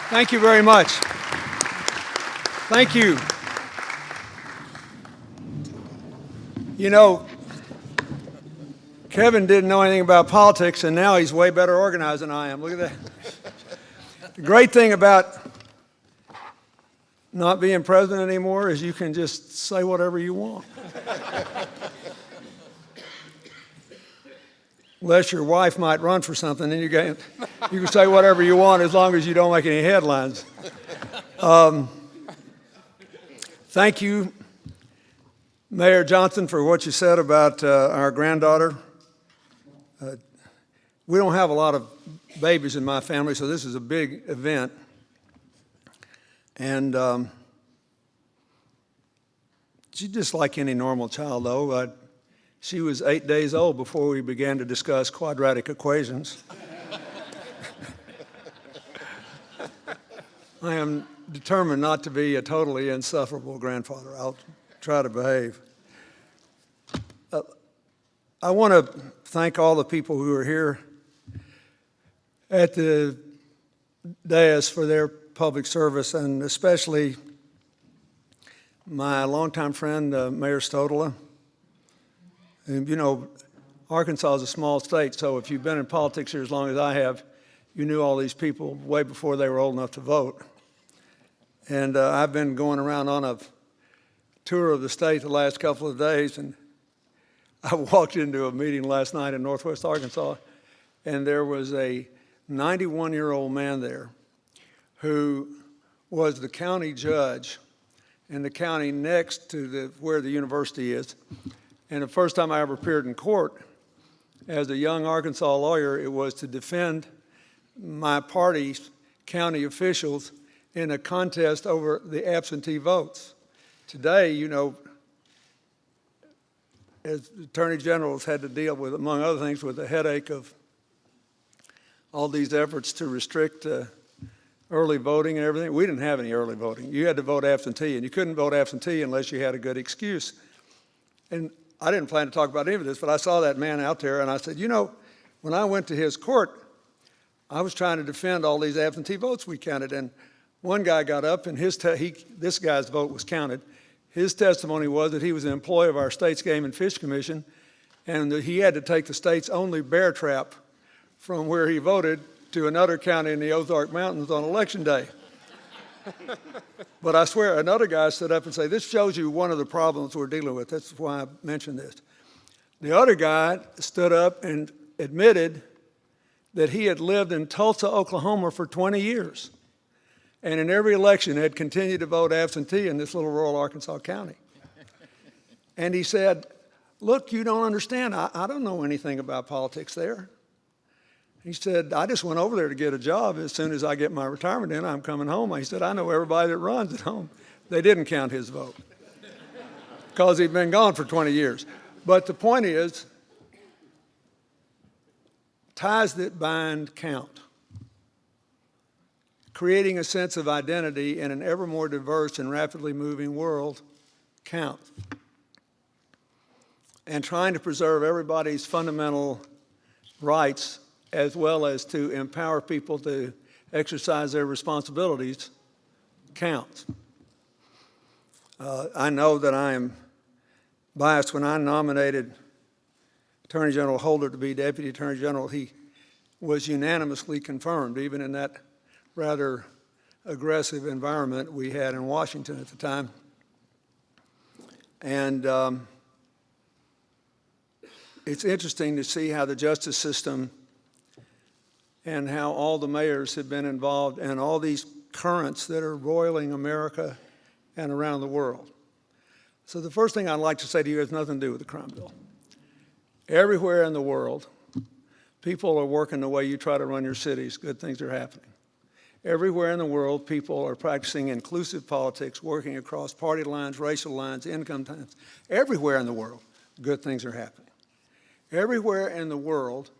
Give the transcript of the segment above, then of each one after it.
Thank you very much. Thank you. You know, Kevin didn't know anything about politics, and now he's way better organized than I am. Look at that. The great thing about not being president anymore is you can just say whatever you want. Unless your wife might run for something, then you can say whatever you want as long as you don't make any headlines. Thank you, Mayor Johnson, for what you said about our granddaughter. We don't have a lot of babies in my family, so this is a big event. And she's just like any normal child, though. She was 8 days old before we began to discuss quadratic equations. I am determined not to be a totally insufferable grandfather. I'll try to behave. I want to thank all the people who are here at the dais for their public service, and especially my longtime friend, Mayor Stodola. And, you know, Arkansas is a small state, so if you've been in politics here as long as I have, you knew all these people way before they were old enough to vote. And I've been going around on a tour of the state the last couple of days, and I walked into a meeting last night in Northwest Arkansas, and there was a 91-year-old man there who was the county judge in the county next to where the university is. And the first time I ever appeared in court as a young Arkansas lawyer, it was to defend my party's county officials in a contest over the absentee votes. Today, you know, as attorney generals had to deal with, among other things, with the headache of all these efforts to restrict early voting and everything. We didn't have any early voting. You had to vote absentee, and you couldn't vote absentee unless you had a good excuse. And I didn't plan to talk about any of this, but I saw that man out there, and I said, you know, when I went to his court, I was trying to defend all these absentee votes we counted, and one guy got up, and this guy's vote was counted. His testimony was that he was an employee of our state's Game and Fish Commission, and that he had to take the state's only bear trap from where he voted to another county in the Ozark Mountains on election day. But I swear, another guy stood up and said, this shows you one of the problems we're dealing with. That's why I mentioned this. The other guy stood up and admitted that he had lived in Tulsa, Oklahoma for 20 years. And in every election had continued to vote absentee in this little rural Arkansas county. And he said, look, you don't understand. I don't know anything about politics there. He said, I just went over there to get a job. As soon as I get my retirement in, I'm coming home. He said, I know everybody that runs at home. They didn't count his vote because he'd been gone for 20 years. But the point is, ties that bind count. Creating a sense of identity in an ever more diverse and rapidly moving world counts. And trying to preserve everybody's fundamental rights as well as to empower people to exercise their responsibilities counts. I know that I am biased. When I nominated Attorney General Holder to be Deputy Attorney General, he was unanimously confirmed, even in that rather aggressive environment we had in Washington at the time. And it's interesting to see how the justice system and how all the mayors have been involved in all these currents that are roiling America and around the world. So the first thing I'd like to say to you has nothing to do with the crime bill. Everywhere in the world, people are working the way you try to run your cities. Good things are happening. Everywhere in the world, people are practicing inclusive politics, working across party lines, racial lines, income lines. Everywhere in the world, good things are happening. Everywhere in the world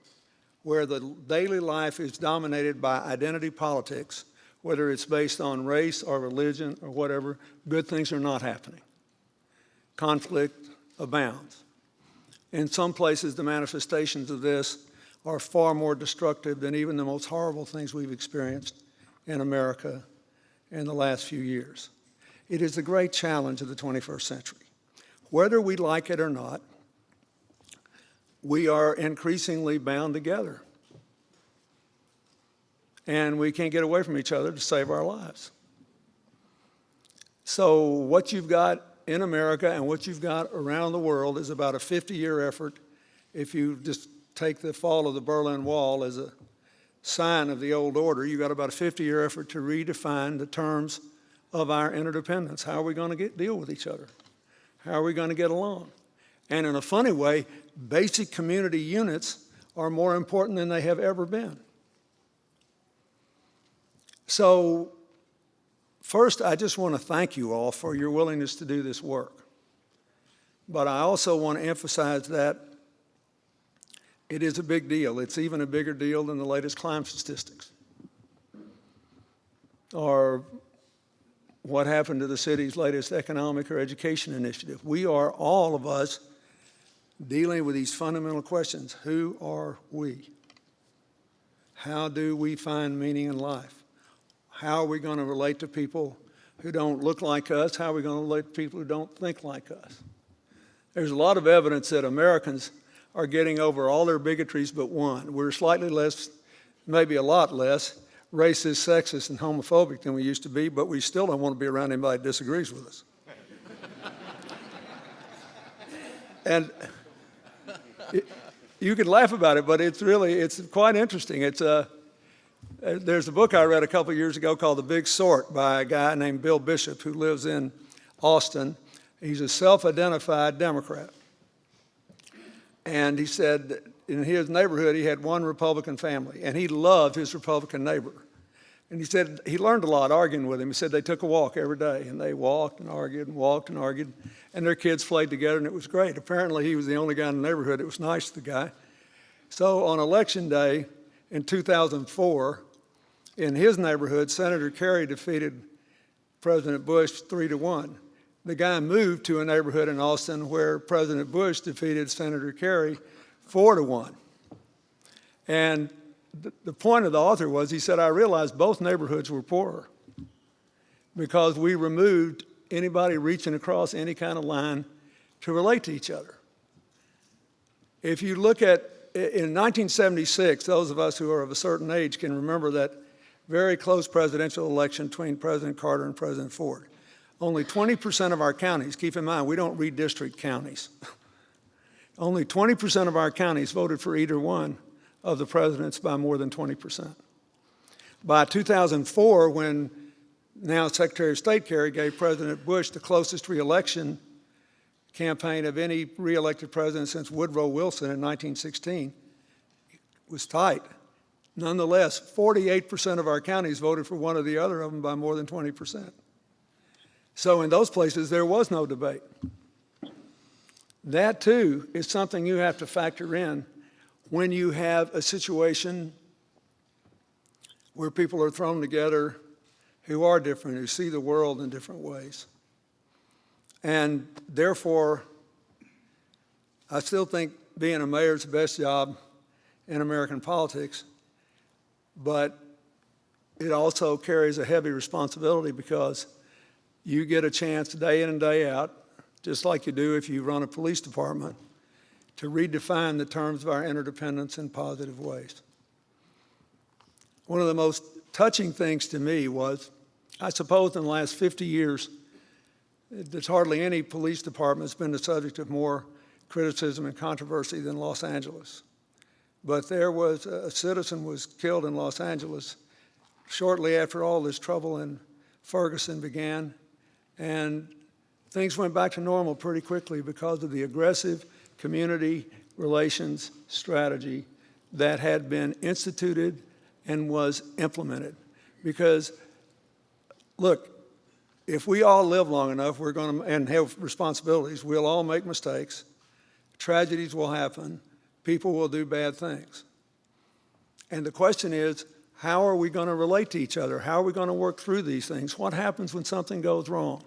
where the daily life is dominated by identity politics, whether it's based on race or religion or whatever, good things are not happening. Conflict abounds. In some places, the manifestations of this are far more destructive than even the most horrible things we've experienced in America in the last few years. It is the great challenge of the 21st century. Whether we like it or not, we are increasingly bound together. And we can't get away from each other to save our lives. So what you've got in America and what you've got around the world is about a 50-year effort. If you just take the fall of the Berlin Wall as a sign of the old order, you've got about a 50-year effort to redefine the terms of our interdependence. How are we going to deal with each other? How are we going to get along? And in a funny way, basic community units are more important than they have ever been. So first, I just want to thank you all for your willingness to do this work. But I also want to emphasize that it is a big deal. It's even a bigger deal than the latest crime statistics, or what happened to the city's latest economic or education initiative. We are, all of us, dealing with these fundamental questions. Who are we? How do we find meaning in life? How are we going to relate to people who don't look like us? How are we going to relate to people who don't think like us? There's a lot of evidence that Americans are getting over all their bigotries but one. We're slightly less, maybe a lot less, racist, sexist, and homophobic than we used to be, but we still don't want to be around anybody that disagrees with us. And you can laugh about it, but it's quite interesting. There's a book I read a couple years ago called The Big Sort by a guy named Bill Bishop who lives in Austin. He's a self-identified Democrat. And he said in his neighborhood he had one Republican family, and he loved his Republican neighbor. And he said he learned a lot arguing with him. He said they took a walk every day, and they walked and argued and walked and argued, and their kids played together, and it was great. Apparently he was the only guy in the neighborhood that was nice to the guy. So on Election Day in 2004, in his neighborhood, Senator Kerry defeated President Bush 3-1. The guy moved to a neighborhood in Austin where President Bush defeated Senator Kerry 4-1. And the point of the author was, he said, I realized both neighborhoods were poorer because we removed anybody reaching across any kind of line to relate to each other. If you look at, in 1976, those of us who are of a certain age can remember that very close presidential election between President Carter and President Ford. Only 20% of our counties, keep in mind, we don't redistrict counties. Only 20% of our counties voted for either one of the presidents by more than 20%. By 2004, when now Secretary of State Kerry gave President Bush the closest reelection campaign of any reelected president since Woodrow Wilson in 1916, it was tight. Nonetheless, 48% of our counties voted for one or the other of them by more than 20%. So in those places, there was no debate. That, too, is something you have to factor in when you have a situation where people are thrown together who are different, who see the world in different ways. And therefore, I still think being a mayor is the best job in American politics, but it also carries a heavy responsibility because you get a chance day in and day out, just like you do if you run a police department, to redefine the terms of our interdependence in positive ways. One of the most touching things to me was, I suppose in the last 50 years, there's hardly any police department that's been the subject of more criticism and controversy than Los Angeles. But there was a citizen was killed in Los Angeles shortly after all this trouble in Ferguson began, and things went back to normal pretty quickly because of the aggressive community relations strategy that had been instituted and was implemented. Because, look, if we all live long enough, we're going to, and have responsibilities, we'll all make mistakes, tragedies will happen, people will do bad things. And the question is, how are we going to relate to each other? How are we going to work through these things? What happens when something goes wrong?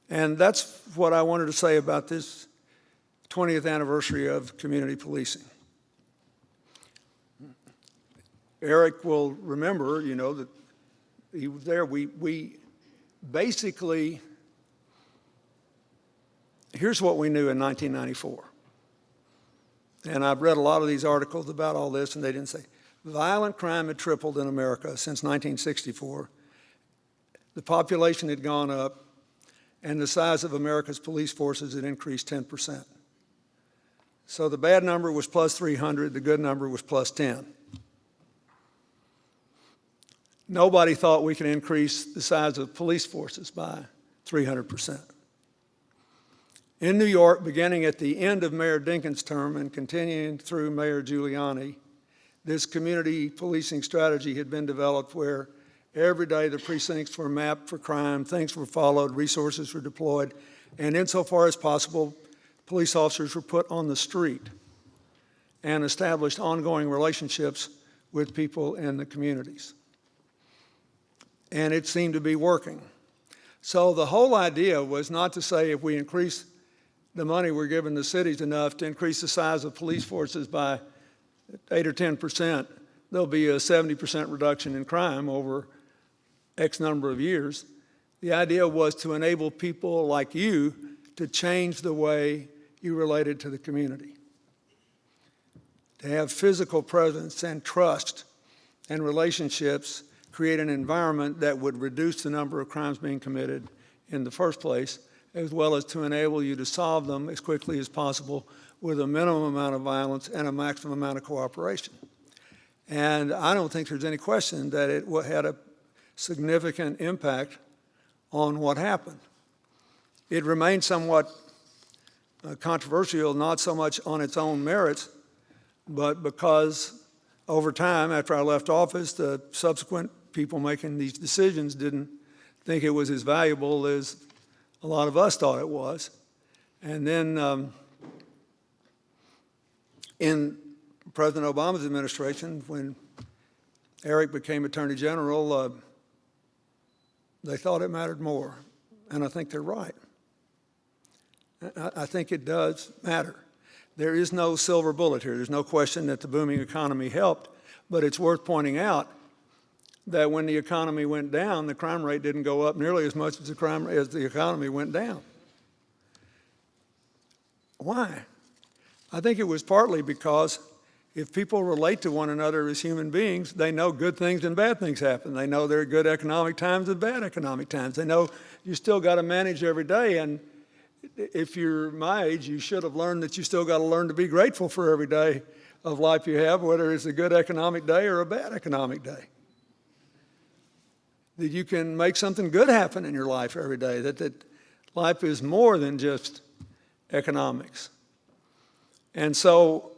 And that's what I wanted to say about this 20th anniversary of community policing. Eric will remember, that he was there. We basically, here's what we knew in 1994. And I've read a lot of these articles about all this, and they didn't say, violent crime had tripled in America since 1964. The population had gone up, and the size of America's police forces had increased 10%. So the bad number was plus 300, the good number was plus 10. Nobody thought we could increase the size of police forces by 300%. In New York, beginning at the end of Mayor Dinkins' term and continuing through Mayor Giuliani, this community policing strategy had been developed where every day the precincts were mapped for crime, things were followed, resources were deployed, and insofar as possible, police officers were put on the street and established ongoing relationships with people in the communities. And it seemed to be working. So the whole idea was not to say if we increase the money we're giving the cities enough to increase the size of police forces by 8 or 10%, there'll be a 70% reduction in crime over X number of years. The idea was to enable people like you to change the way you related to the community, to have physical presence and trust and relationships, create an environment that would reduce the number of crimes being committed in the first place, as well as to enable you to solve them as quickly as possible with a minimum amount of violence and a maximum amount of cooperation. And I don't think there's any question that it had a significant impact on what happened. It remained somewhat controversial, not so much on its own merits, but because over time, after I left office, the subsequent people making these decisions didn't think it was as valuable as a lot of us thought it was. And then in President Obama's administration, when Eric became Attorney General, they thought it mattered more. And I think they're right. I think it does matter. There is no silver bullet here. There's no question that the booming economy helped, but it's worth pointing out that when the economy went down, the crime rate didn't go up nearly as much as the economy went down. Why? I think it was partly because if people relate to one another as human beings, they know good things and bad things happen. They know there are good economic times and bad economic times. They know you still got to manage every day, and if you're my age, you should have learned that you still got to learn to be grateful for every day of life you have, whether it's a good economic day or a bad economic day. That you can make something good happen in your life every day, that life is more than just economics. And so,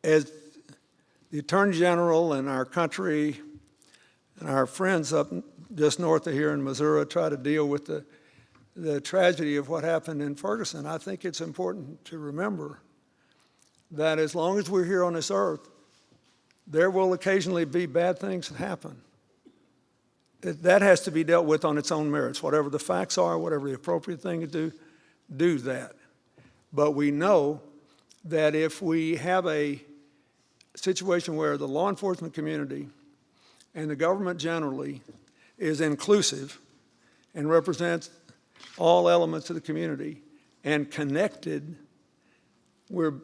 as the Attorney General and our country and our friends up just north of here in Missouri try to deal with the tragedy of what happened in Ferguson, I think it's important to remember that as long as we're here on this earth, there will occasionally be bad things that happen. That has to be dealt with on its own merits. Whatever the facts are, whatever the appropriate thing to do that. But we know that if we have a situation where the law enforcement community and the government generally is inclusive and represents all elements of the community and connected, we're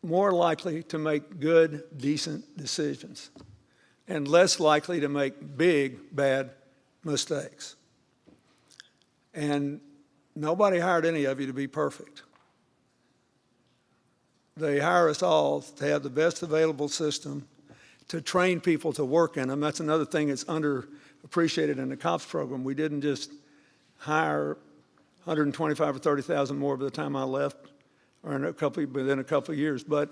more likely to make good, decent decisions and less likely to make big, bad mistakes. And nobody hired any of you to be perfect. They hire us all to have the best available system, to train people to work in them. That's another thing that's underappreciated in the COPS program. We didn't just hire 125 or 30,000 more by the time I left, or within a couple of years, but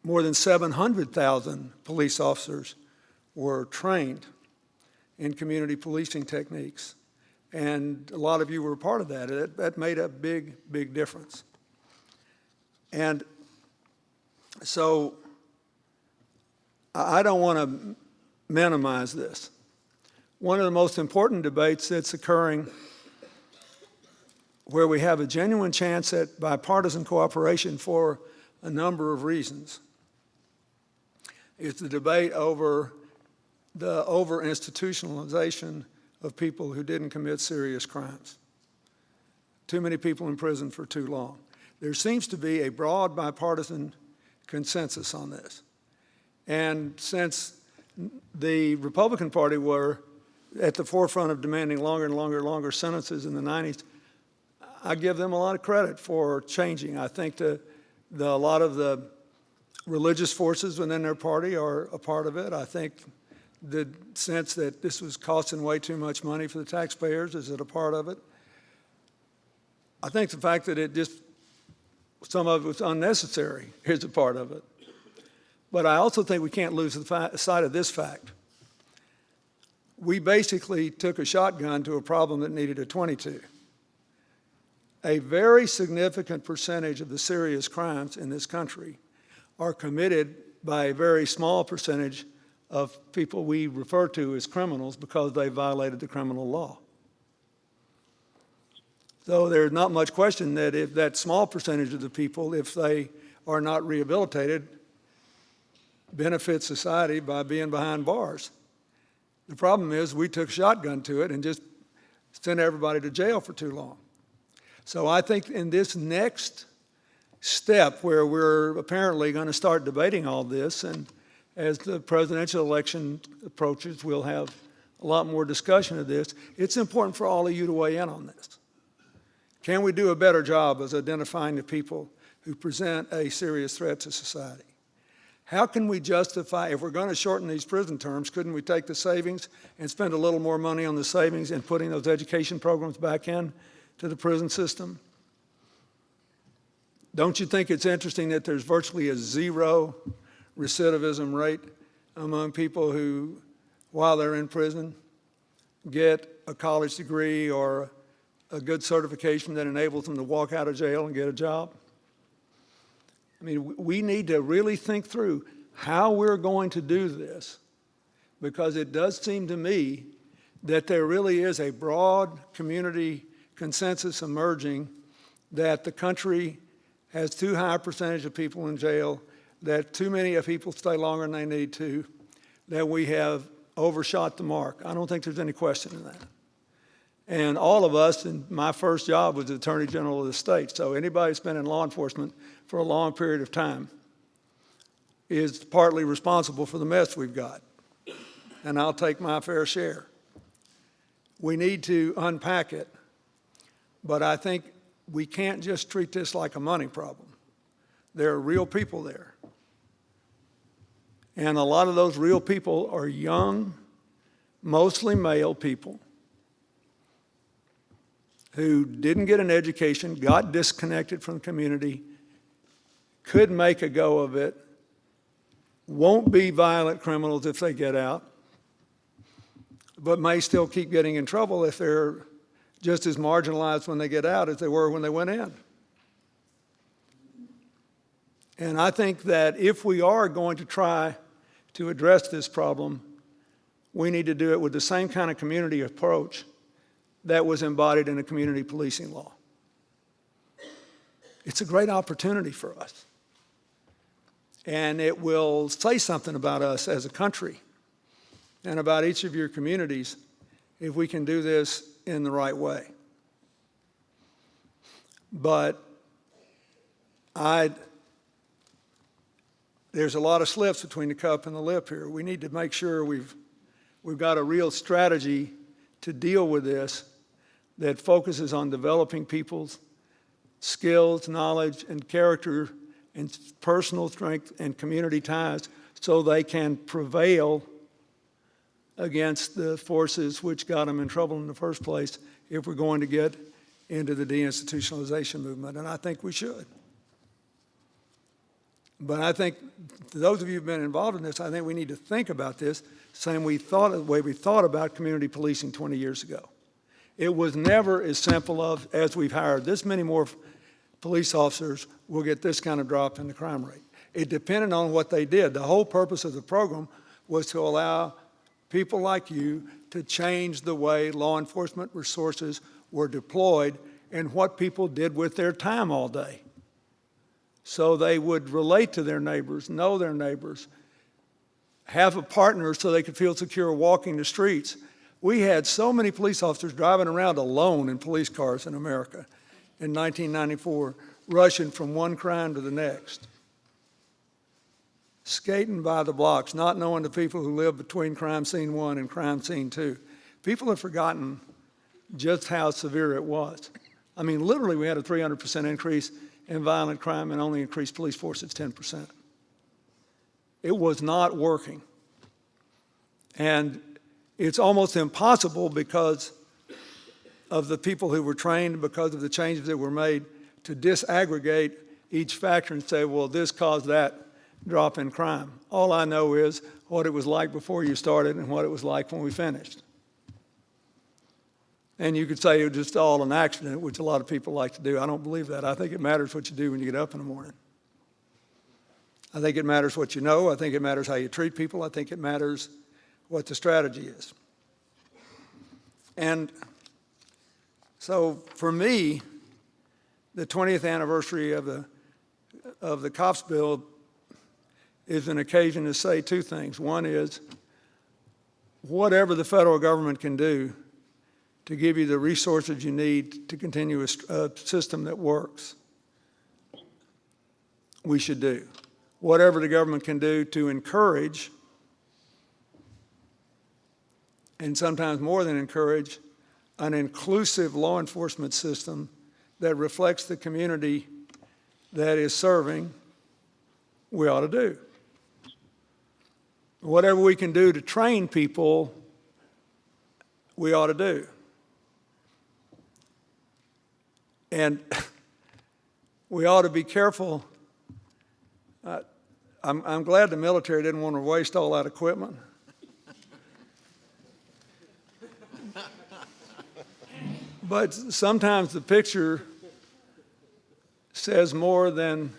more than 700,000 police officers were trained in community policing techniques. And a lot of you were a part of that. That made a big, big difference. And so I don't want to minimize this. One of the most important debates that's occurring where we have a genuine chance at bipartisan cooperation for a number of reasons. It's the debate over the over-institutionalization of people who didn't commit serious crimes. Too many people in prison for too long. There seems to be a broad bipartisan consensus on this. And since the Republican Party were at the forefront of demanding longer and longer sentences in the 90s, I give them a lot of credit for changing. I think a lot of the religious forces within their party are a part of it. I think the sense that this was costing way too much money for the taxpayers is a part of it. I think the fact that some of it was unnecessary is a part of it. But I also think we can't lose sight of this fact. We basically took a shotgun to a problem that needed a .22. A very significant percentage of the serious crimes in this country are committed by a very small percentage of people we refer to as criminals because they violated the criminal law. So there's not much question that if that small percentage of the people, if they are not rehabilitated, benefit society by being behind bars. The problem is we took shotgun to it and just sent everybody to jail for too long. So I think in this next step where we're apparently going to start debating all this, and as the presidential election approaches, we'll have a lot more discussion of this. It's important for all of you to weigh in on this. Can we do a better job as identifying the people who present a serious threat to society? How can we justify, if we're going to shorten these prison terms, couldn't we take the savings and spend a little more money on the savings and putting those education programs back in to the prison system? Don't you think it's interesting that there's virtually a zero recidivism rate among people who, while they're in prison, get a college degree or a good certification that enables them to walk out of jail and get a job? I mean, we need to really think through how we're going to do this, because it does seem to me that there really is a broad community consensus emerging that the country has too high a percentage of people in jail, that too many of people stay longer than they need to, that we have overshot the mark. I don't think there's any question in that. And all of us, and my first job was the Attorney General of the state, so anybody who's been in law enforcement for a long period of time is partly responsible for the mess we've got. And I'll take my fair share. We need to unpack it, but I think we can't just treat this like a money problem. There are real people there. And a lot of those real people are young, mostly male people who didn't get an education, got disconnected from the community, could make a go of it, won't be violent criminals if they get out, but may still keep getting in trouble if they're just as marginalized when they get out as they were when they went in. And I think that if we are going to try to address this problem, we need to do it with the same kind of community approach that was embodied in a community policing law. It's a great opportunity for us. And it will say something about us as a country and about each of your communities if we can do this in the right way. But there's a lot of slips between the cup and the lip here. We need to make sure we've got a real strategy to deal with this that focuses on developing people's skills, knowledge, and character, and personal strength and community ties so they can prevail against the forces which got them in trouble in the first place if we're going to get into the deinstitutionalization movement, and I think we should. But I think, to those of you who've been involved in this, I think we need to think about this the way we thought about community policing 20 years ago. It was never as simple as we've hired this many more police officers, we'll get this kind of drop in the crime rate. It depended on what they did. The whole purpose of the program was to allow people like you to change the way law enforcement resources were deployed and what people did with their time all day. So they would relate to their neighbors, know their neighbors, have a partner so they could feel secure walking the streets. We had so many police officers driving around alone in police cars in America in 1994, rushing from one crime to the next, skating by the blocks, not knowing the people who live between crime scene 1 and crime scene 2. People have forgotten just how severe it was. I mean, literally, we had a 300% increase in violent crime and only increased police force at 10%. It was not working. And it's almost impossible because of the people who were trained, because of the changes that were made, to disaggregate each factor and say, well, this caused that drop in crime. All I know is what it was like before you started and what it was like when we finished. And you could say it was just all an accident, which a lot of people like to do. I don't believe that. I think it matters what you do when you get up in the morning. I think it matters what you know. I think it matters how you treat people. I think it matters what the strategy is. And so for me, the 20th anniversary of the COPS bill is an occasion to say two things. One is, whatever the federal government can do to give you the resources you need to continue a system that works, we should do. Whatever the government can do to encourage, and sometimes more than encourage, an inclusive law enforcement system that reflects the community that is serving, we ought to do. Whatever we can do to train people, we ought to do. And we ought to be careful. I'm glad the military didn't want to waste all that equipment. But sometimes the picture says more than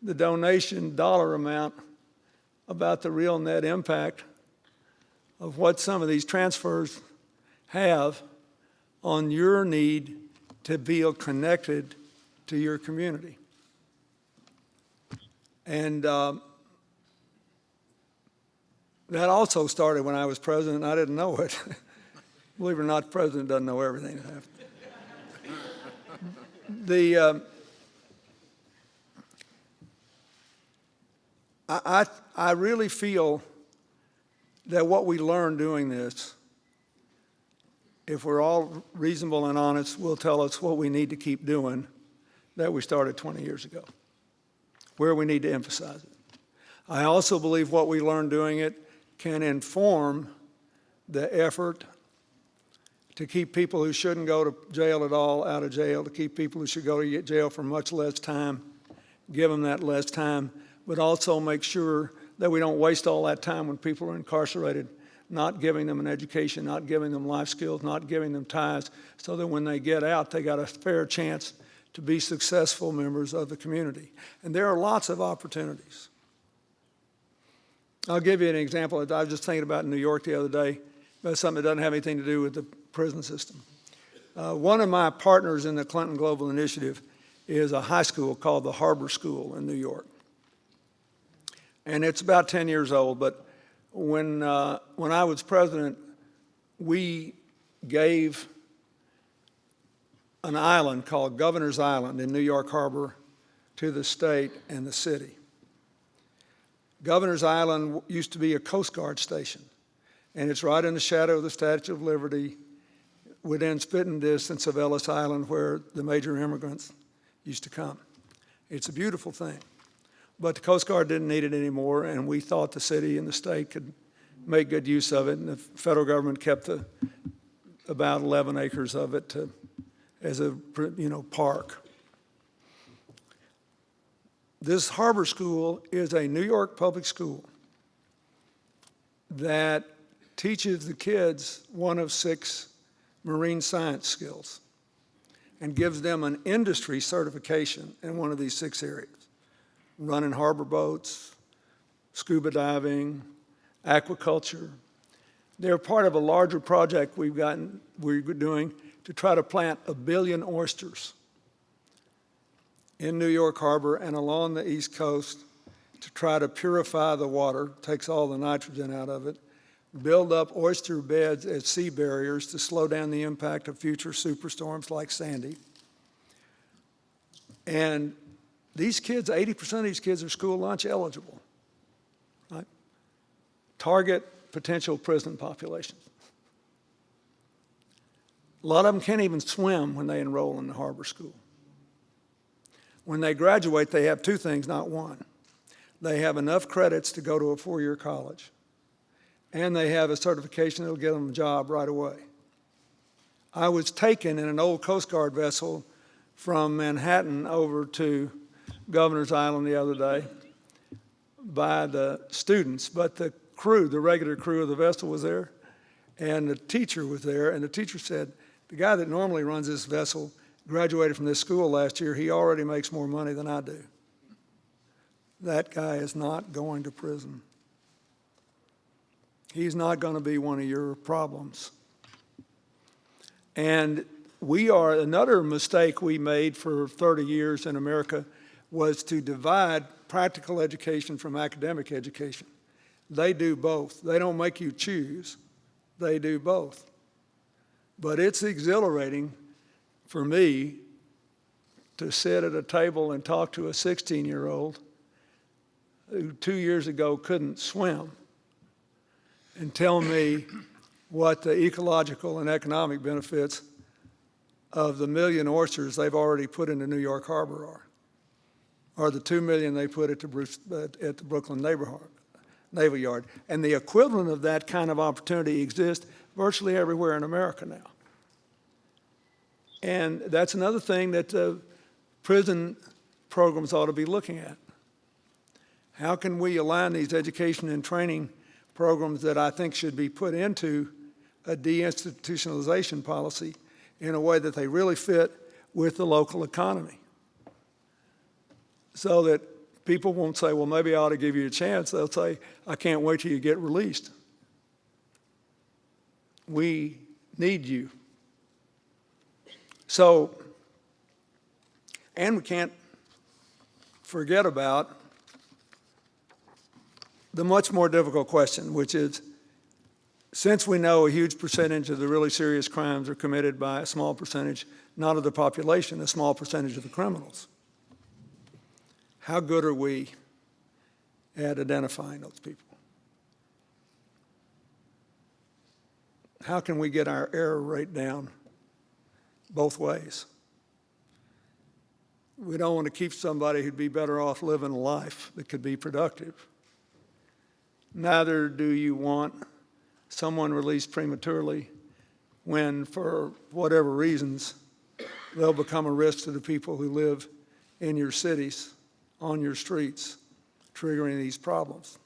the donation dollar amount about the real net impact of what some of these transfers have on your need to feel connected to your community. And that also started when I was president. I didn't know it. Believe it or not, the president doesn't know everything that happens. I really feel that what we learned doing this, if we're all reasonable and honest, will tell us what we need to keep doing that we started 20 years ago, where we need to emphasize it. I also believe what we learned doing it can inform the effort to keep people who shouldn't go to jail at all out of jail, to keep people who should go to jail for much less time, give them that less time, but also make sure that we don't waste all that time when people are incarcerated, not giving them an education, not giving them life skills, not giving them ties, so that when they get out, they got a fair chance to be successful members of the community. And there are lots of opportunities. I'll give you an example. I was just thinking about in New York the other day, about something that doesn't have anything to do with the prison system. One of my partners in the Clinton Global Initiative is a high school called the Harbor School in New York. And it's about 10 years old, but when I was president, we gave an island called Governor's Island in New York Harbor to the state and the city. Governor's Island used to be a Coast Guard station, and it's right in the shadow of the Statue of Liberty, within spitting distance of Ellis Island, where the major immigrants used to come. It's a beautiful thing. But the Coast Guard didn't need it anymore, and we thought the city and the state could make good use of it, and the federal government kept about 11 acres of it as a park. This harbor school is a New York public school that teaches the kids one of 6 marine science skills and gives them an industry certification in one of these 6 areas: running harbor boats, scuba diving, aquaculture. They're part of a larger project we're doing to try to plant 1 billion oysters in New York Harbor and along the East Coast to try to purify the water, takes all the nitrogen out of it, build up oyster beds as sea barriers to slow down the impact of future superstorms like Sandy. And these kids, 80% of these kids are school lunch eligible, right? Target potential prison populations. A lot of them can't even swim when they enroll in the harbor school. When they graduate, they have two things, not one. They have enough credits to go to a four-year college, and they have a certification that will get them a job right away. I was taken in an old Coast Guard vessel from Manhattan over to Governor's Island the other day by the students, but the crew, the regular crew of the vessel was there, and the teacher was there, and the teacher said, the guy that normally runs this vessel graduated from this school last year. He already makes more money than I do. That guy is not going to prison. He's not going to be one of your problems. And another mistake we made for 30 years in America was to divide practical education from academic education. They do both. They don't make you choose. They do both. But it's exhilarating for me to sit at a table and talk to a 16-year-old who 2 years ago couldn't swim and tell me what the ecological and economic benefits of the 1 million oysters they've already put into New York Harbor are, or the 2 million they put at the Brooklyn Naval Yard. And the equivalent of that kind of opportunity exists virtually everywhere in America now. And that's another thing that prison programs ought to be looking at. How can we align these education and training programs that I think should be put into a deinstitutionalization policy in a way that they really fit with the local economy, so that people won't say, well, maybe I ought to give you a chance. They'll say, I can't wait till you get released. We need you. So, and we can't forget about the much more difficult question, which is, since we know a huge percentage of the really serious crimes are committed by a small percentage, not of the population, a small percentage of the criminals, how good are we at identifying those people? How can we get our error rate down both ways? We don't want to keep somebody who'd be better off living a life that could be productive. Neither do you want someone released prematurely when, for whatever reasons, they'll become a risk to the people who live in your cities, on your streets, triggering these problems.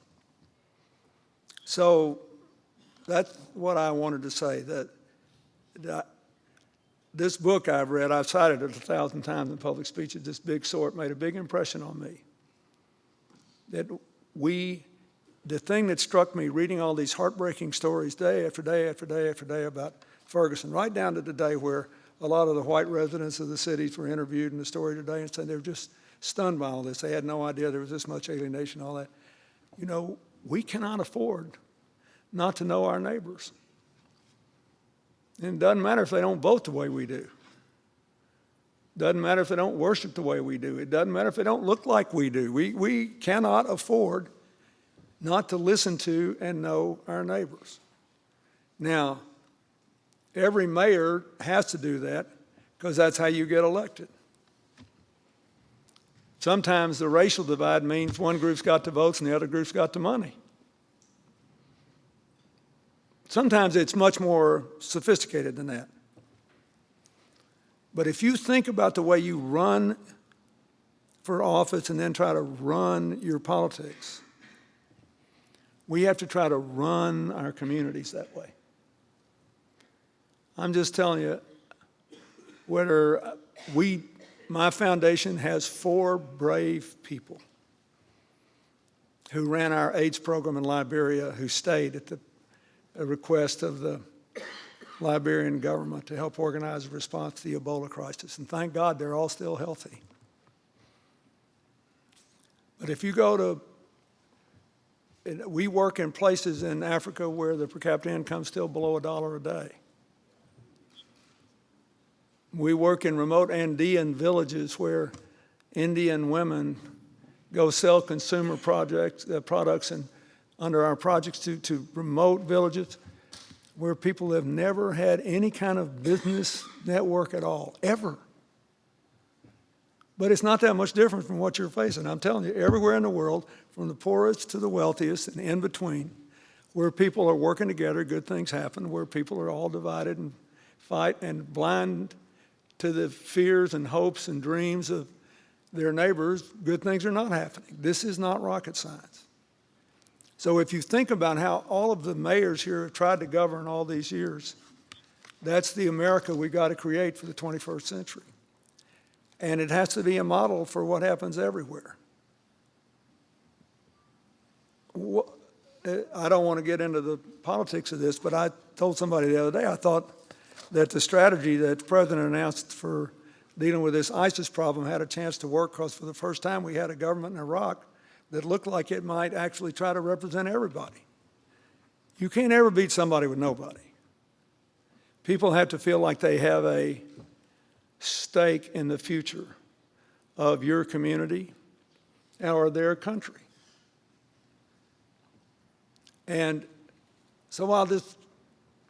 So that's what I wanted to say, that this book I've read, I've cited it 1,000 times in public speeches, this big sort made a big impression on me. That the thing that struck me reading all these heartbreaking stories day after day after day after day about Ferguson, right down to the day where a lot of the white residents of the cities were interviewed in the story today and said they were just stunned by all this. They had no idea there was this much alienation, all that. You know, we cannot afford not to know our neighbors. And it doesn't matter if they don't vote the way we do. It doesn't matter if they don't worship the way we do. It doesn't matter if they don't look like we do. We cannot afford not to listen to and know our neighbors. Now, every mayor has to do that because that's how you get elected. Sometimes the racial divide means one group's got the votes and the other group's got the money. Sometimes it's much more sophisticated than that. But if you think about the way you run for office and then try to run your politics, we have to try to run our communities that way. I'm just telling you, my foundation has 4 brave people who ran our AIDS program in Liberia, who stayed at the request of the Liberian government to help organize a response to the Ebola crisis. And thank God they're all still healthy. But if you go to we work in places in Africa where the per capita income is still below $1 a day. We work in remote Andean villages where Indian women go sell consumer products and under our projects to remote villages where people have never had any kind of business network at all, ever. But it's not that much different from what you're facing. I'm telling you, everywhere in the world, from the poorest to the wealthiest and in between, where people are working together, good things happen. Where people are all divided and fight and blind to the fears and hopes and dreams of their neighbors, good things are not happening. This is not rocket science. So if you think about how all of the mayors here have tried to govern all these years, that's the America we got to create for the 21st century. And it has to be a model for what happens everywhere. I don't want to get into the politics of this, but I told somebody the other day, I thought that the strategy that the president announced for dealing with this ISIS problem had a chance to work, because for the first time we had a government in Iraq that looked like it might actually try to represent everybody. You can't ever beat somebody with nobody. People have to feel like they have a stake in the future of your community or their country. And so I'll just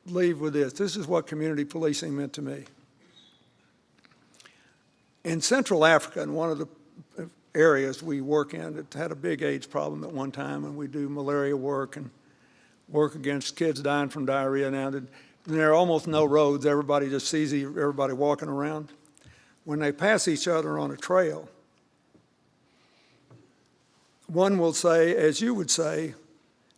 leave with this. This is what community policing meant to me. In Central Africa, in one of the areas we work in, it had a big AIDS problem at one time, and we do malaria work and work against kids dying from diarrhea now. There are almost no roads. Everybody just sees everybody walking around. When they pass each other on a trail, one will say, as you would say,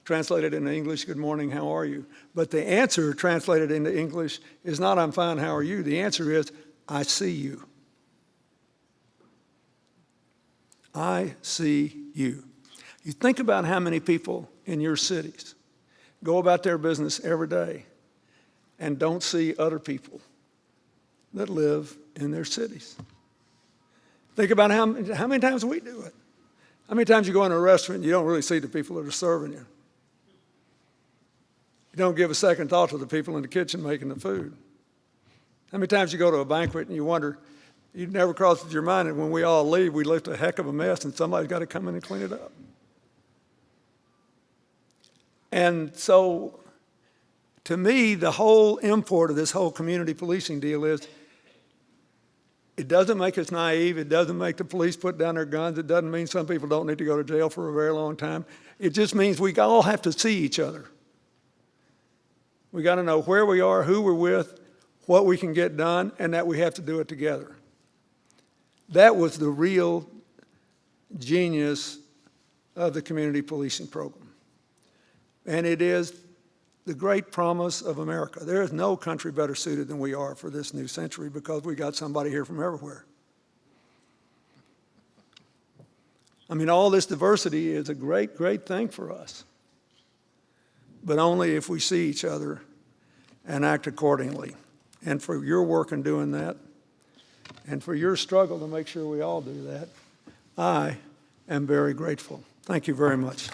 translated into English, "Good morning, how are you?" But the answer translated into English is not, "I'm fine, how are you?" The answer is, "I see you. I see you." You think about how many people in your cities go about their business every day and don't see other people that live in their cities. Think about how many times we do it. How many times you go in a restaurant and you don't really see the people that are serving you. You don't give a second thought to the people in the kitchen making the food. How many times you go to a banquet and you wonder, it never crosses your mind that when we all leave, we left a heck of a mess and somebody's got to come in and clean it up. And so, to me, the whole import of this whole community policing deal is, it doesn't make us naive. It doesn't make the police put down their guns. It doesn't mean some people don't need to go to jail for a very long time. It just means we all have to see each other. We got to know where we are, who we're with, what we can get done, and that we have to do it together. That was the real genius of the community policing program. And it is the great promise of America. There is no country better suited than we are for this new century, because we got somebody here from everywhere. I mean, all this diversity is a great, great thing for us, but only if we see each other and act accordingly. And for your work in doing that, and for your struggle to make sure we all do that, I am very grateful. Thank you very much.